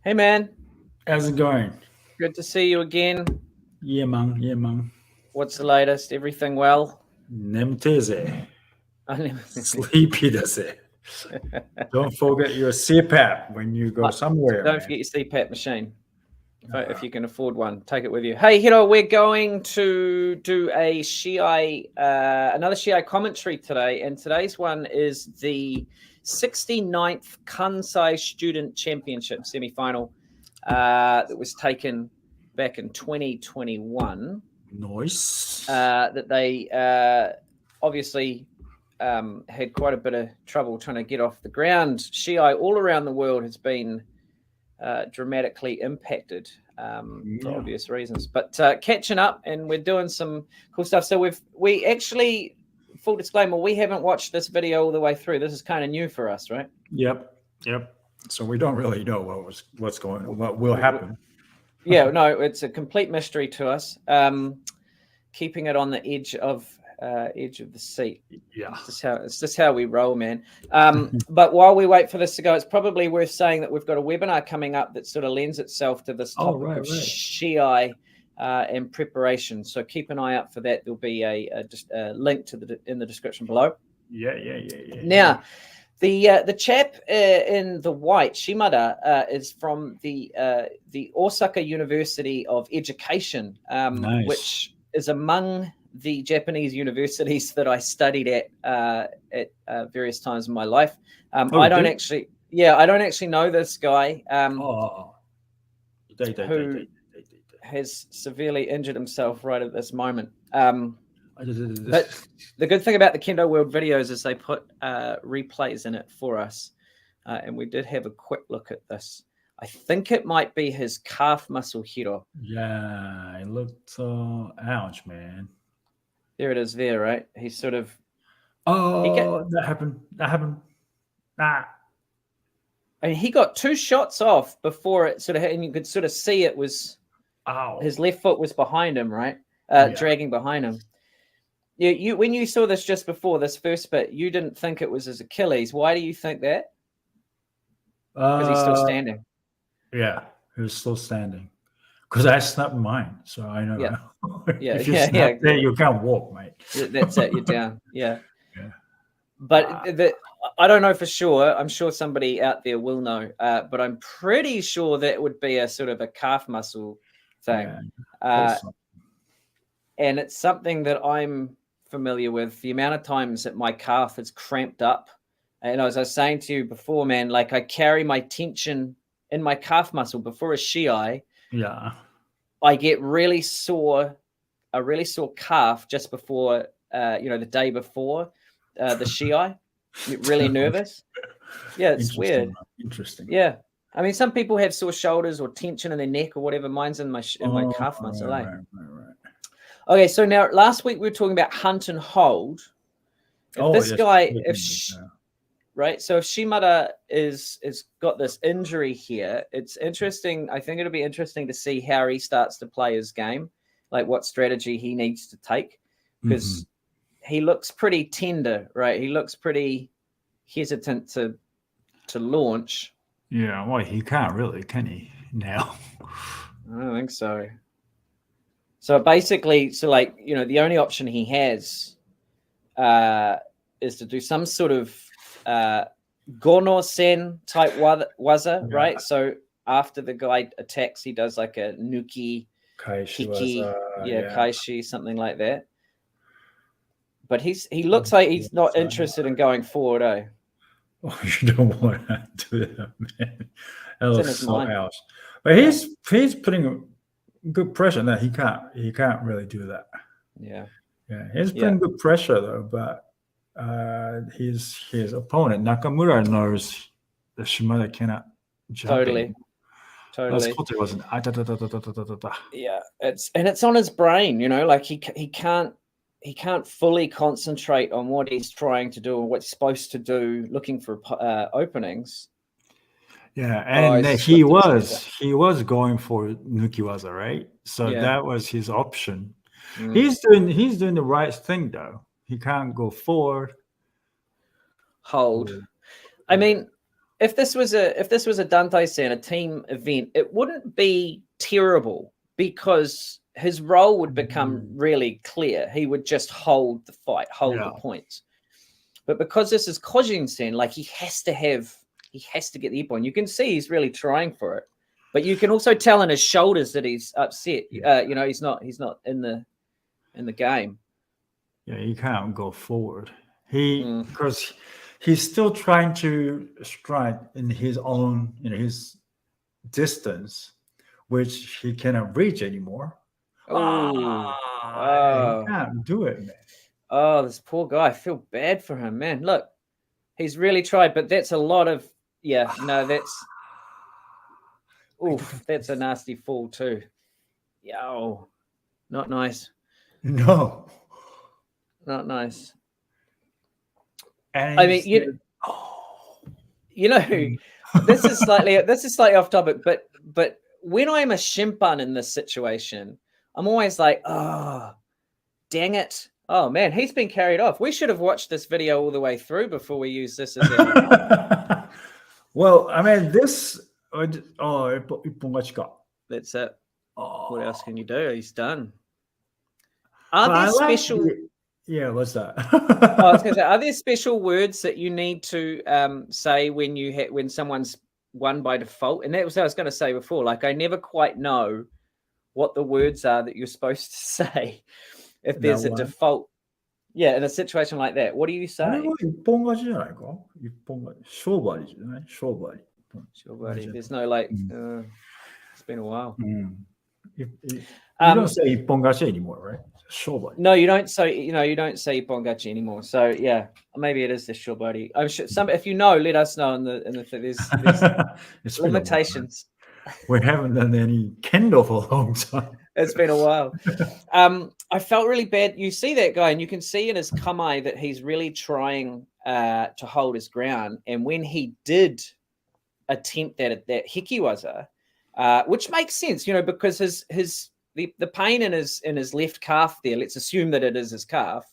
Hey, man. How's it going? Good to see you again. Yeah, man. Yeah, man. What's the latest? Everything well? 眠てえぜ. I Sleepy だぜ. Don't forget your CPAP when you go somewhere, Don't man. forget your CPAP machine. If you can afford one, take it with you. Hey, Hiro, we're going to do a Shiai, another Shiai commentary today. And today's one is the 69th Kansai Student Championship semi-final that was taken back in 2021. Nice. That they obviously had quite a bit of trouble trying to get off the ground. Shiai all around the world has been dramatically impacted for obvious reasons. But catching up, and we're doing some cool stuff. So we actually, full disclaimer, we haven't watched this video all the way through. This is kind of new for us, right? Yep. So we don't really know what will happen. Yeah, no, it's a complete mystery to us. Keeping it on the edge of the seat. Yeah. It's just how we roll, man. But while we wait for this to go, it's probably worth saying that we've got a webinar coming up that sort of lends itself to this topic of Shiai and preparation. So keep an eye out for that. There'll be a link in the description below. Yeah. Now, the chap in the white, Shimada, is from the Osaka University of Education, Nice. which is among the Japanese universities that I studied at various times in my life. I don't actually know this guy who has severely injured himself right at this moment. But the good thing about the Kendo World videos is they put replays in it for us. And we did have a quick look at this. I think it might be his calf muscle, Hiro. Yeah, it looked ouch, man. There it is there, right? He's sort of... that happened. Nah. I mean, he got two shots off before it sort of hit, and you could sort of see it was... Ow. His left foot was behind him, right? Dragging behind him. You when you saw this just before this first bit, you didn't think it was his Achilles. Why do you think that? Because he's still standing. Yeah, he was still standing. Because I snapped mine, so I know. Yeah. If you snap there, you can't walk, mate. That's it. You're down. Yeah. But I don't know for sure. I'm sure somebody out there will know. But I'm pretty sure that would be a sort of a calf muscle thing. And it's something that I'm familiar with. The amount of times that my calf is cramped up, and as I was saying to you before, man, like I carry my tension in my calf muscle before a Shiai. Yeah, I get a really sore calf just before the day before the Shiai. Really nervous. Yeah, it's weird. Interesting. Yeah, I mean, some people have sore shoulders or tension in their neck or whatever. Mine's in my calf muscle. Right. Okay, so now last week we were talking about hunt and hold. Right? So if Shimada is got this injury here, it's interesting. I think it'll be interesting to see how he starts to play his game, like what strategy he needs to take, because he looks pretty tender, right? He looks pretty hesitant to launch. Yeah, well, he can't really, can he, now? I don't think so. So basically, the only option he has is to do some sort of Gono-sen type waza, right? So after the guy attacks, he does like a nuki, kiki, kaishi, something like that. But he looks like he's not interested in going forward, eh? Oh, you don't want to do that, man. That looks so out. But he's putting good pressure. No, he can't really do that. Yeah, he's putting good pressure though, but his opponent Nakamura knows that Shimada cannot jump. Totally. Wasn't. Yeah, it's on his brain, like he can't fully concentrate on what he's trying to do and what he's supposed to do, looking for openings. Yeah, and he was going for Nukiwaza, right? So that was his option. He's doing the right thing though. He can't go forward. Hold. I mean, if this was a Dante-san, a team event, it wouldn't be terrible because his role would become really clear. He would just hold the fight, hold the points. But because this is Kojin-sen, like he has to get the point. You can see he's really trying for it, but you can also tell in his shoulders that he's upset. You know, he's not in the game. Yeah, he can't go forward. Because he's still trying to strike in his own, his distance, which he cannot reach anymore. He can't do it, man. Oh, this poor guy. I feel bad for him, man. Look, he's really tried, but that's a lot of that's a nasty fall too. Yo, not nice. No, not nice. And I mean, this is slightly off topic, but when I'm a shimpan in this situation, I'm always like, oh, dang it. Oh man, he's been carried off. We should have watched this video all the way through before we use this as a Well, I mean, this that's it. What else can you do? He's done. Are there special what's that? I was going to say, are there special words that you need to say when someone's won by default? And that was what I was going to say before. Like, I never quite know what the words are that you're supposed to say if there's a default. Yeah, in a situation like that, what do you say? There's no like. It's been a while. You don't say Ipongachi anymore, right? No, you don't say. You don't say Ipongachi anymore. So yeah, maybe it is the shobari. I'm sure if you know, let us know in the there's limitations. We haven't done any Kendo for a long time. It's been a while. I felt really bad. You see that guy, and you can see in his kamae that he's really trying to hold his ground. And when he did attempt that hikiwaza, which makes sense, because the pain in his left calf there, let's assume that it is his calf,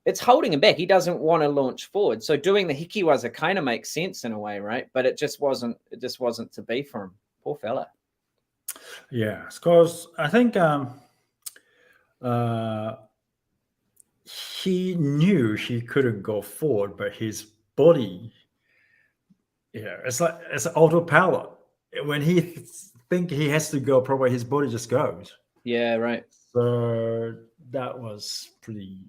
it's holding him back. He doesn't want to launch forward. So doing the hikiwaza kind of makes sense in a way, right? But it just wasn't to be for him. Poor fella. Yeah, because I think he knew he couldn't go forward, but his body, it's like it's autopilot. When he think he has to go, probably his body just goes. Yeah, right. So that was pretty,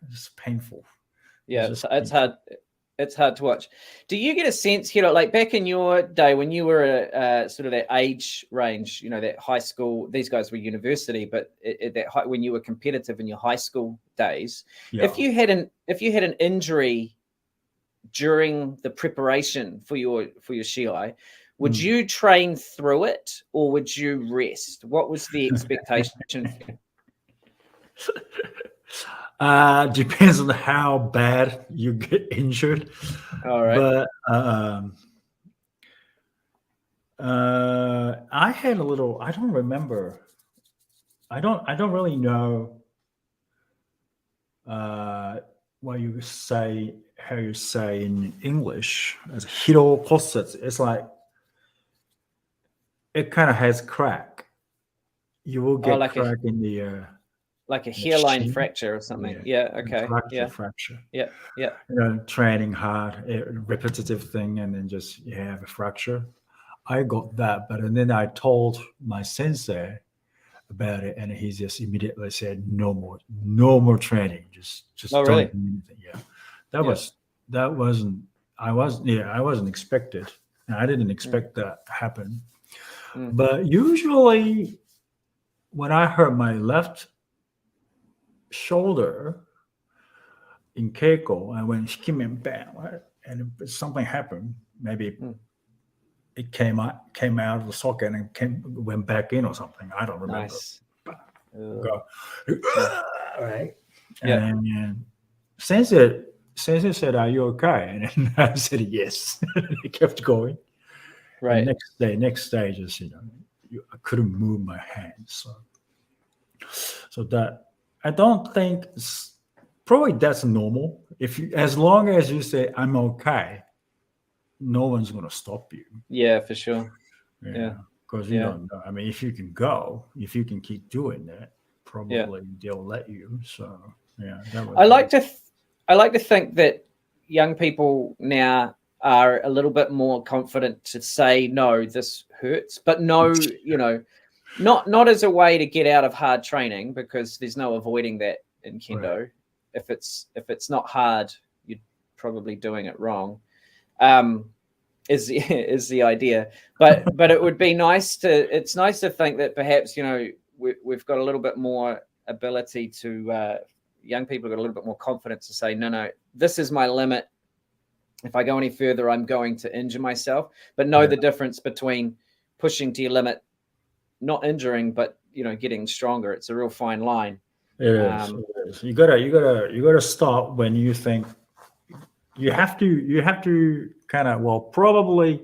just painful. Yeah, it's hard. It's hard to watch. Do you get a sense, like back in your day when you were at sort of that age range, that high school, these guys were university, but when you were competitive in your high school days, if you had an injury during the preparation for your Shiai, would you train through it or would you rest? What was the expectation? Depends on how bad you get injured. All right. But I had a little. I don't remember. I don't really know what you say. How you say in English as Hiro posets. It's like it kind of has crack. You will get crack in the. Like a hairline fracture or something. Yeah. Okay. Fracture. Yeah. Training hard, repetitive thing, and then just have a fracture. I got that, and then I told my sensei about it, and he just immediately said, "No more training. Just don't do anything." Yeah, that wasn't. I wasn't expected. I didn't expect that to happen. But usually, when I hurt my left shoulder in Keiko, and when Shikimen bam, right? And something happened, maybe it came out of the socket and went back in or something. I don't remember. Nice. Go, right? And Sensei said, "Are you okay?" And I said, "Yes." He kept going. Right. And next day, just I couldn't move my hands, so that. I don't think probably that's normal. If you, as long as you say I'm okay, no one's gonna stop you. Yeah, for sure. Yeah. Because you Yeah. don't know. I mean, if you can go, if you can keep doing that, Yeah. probably they'll let you. So yeah, that was. I like to think that young people now are a little bit more confident to say no, this hurts, but no, you know, not as a way to get out of hard training, because there's no avoiding that in Kendo. Right. If it's not hard, you're probably doing it wrong. Is the idea, but it would be nice to. It's nice to think that perhaps, you know, we've got a little bit more ability to. Young people got a little bit more confidence to say, no, this is my limit. If I go any further, I'm going to injure myself. But know the difference between pushing to your limit, not injuring, but, you know, getting stronger. It's a real fine line. It is. You gotta stop when you think you have to kind of, well, probably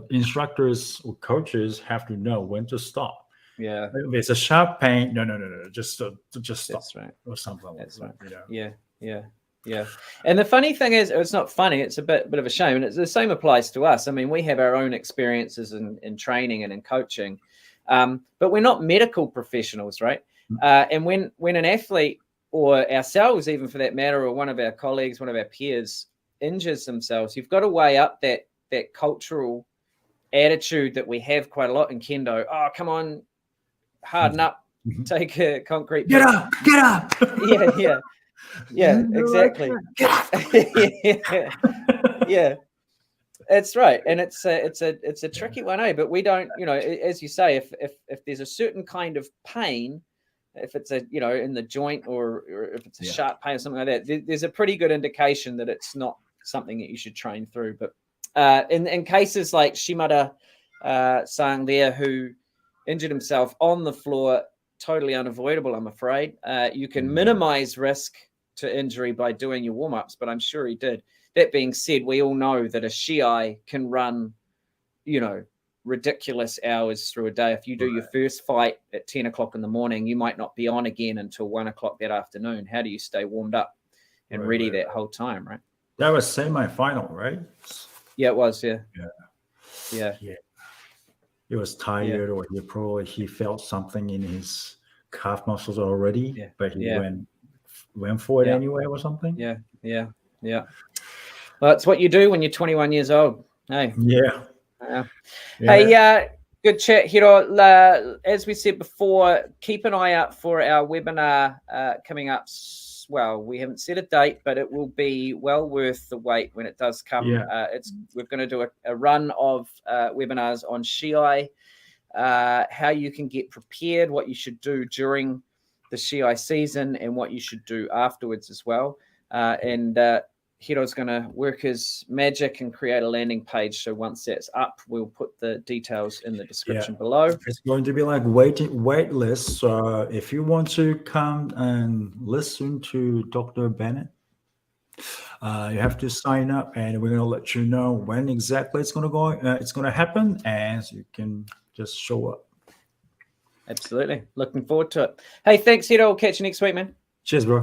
instructors or coaches have to know when to stop. Yeah. If it's a sharp pain, no, just stop. That's right. Or something like That's that. right. You know? Yeah. And the funny thing is, it's not funny. It's a bit of a shame. And it's the same applies to us. I mean, we have our own experiences in training and in coaching, but we're not medical professionals, right? And when an athlete, or ourselves, even for that matter, or one of our colleagues, one of our peers injures themselves, you've got to weigh up that cultural attitude that we have quite a lot in Kendo. Oh, come on, harden up, take a concrete. Get up. Yeah, exactly. Yeah, that's right. And it's a tricky one, eh? But we don't, you know, as you say, if there's a certain kind of pain, if it's in the joint, or if it's a sharp pain or something like that, there's a pretty good indication that it's not something that you should train through. But in cases like Shimada Sang there, who injured himself on the floor, totally unavoidable, I'm afraid. You can minimize risk to injury by doing your warm-ups, but I'm sure he did. That being said, we all know that a Shiai can run, you know, ridiculous hours through a day. If you do your first fight at 10 o'clock in the morning, you might not be on again until 1 o'clock that afternoon. How do you stay warmed up and ready that whole time, right? That was semi-final, right? Yeah, it was. Yeah. He was tired, or he felt something in his calf muscles already, but he went for it anyway, or something. Yeah. Well, it's what you do when you're 21 years old. Hey. Hey, good chat, Hiro. As we said before, keep an eye out for our webinar coming up. Well, we haven't set a date, but it will be well worth the wait when it does come. We're going to do a run of webinars on Shiai, how you can get prepared, what you should do during the Shiai season, and what you should do afterwards as well. And Hiro's going to work his magic and create a landing page. So once that's up, we'll put the details in the description below. It's going to be like wait list. So if you want to come and listen to Dr. Bennett, you have to sign up, and we're going to let you know when exactly it's going to go. It's going to happen, and you can just show up. Absolutely. Looking forward to it. Hey, thanks, Hiro. We'll catch you next week, man. Cheers, bro.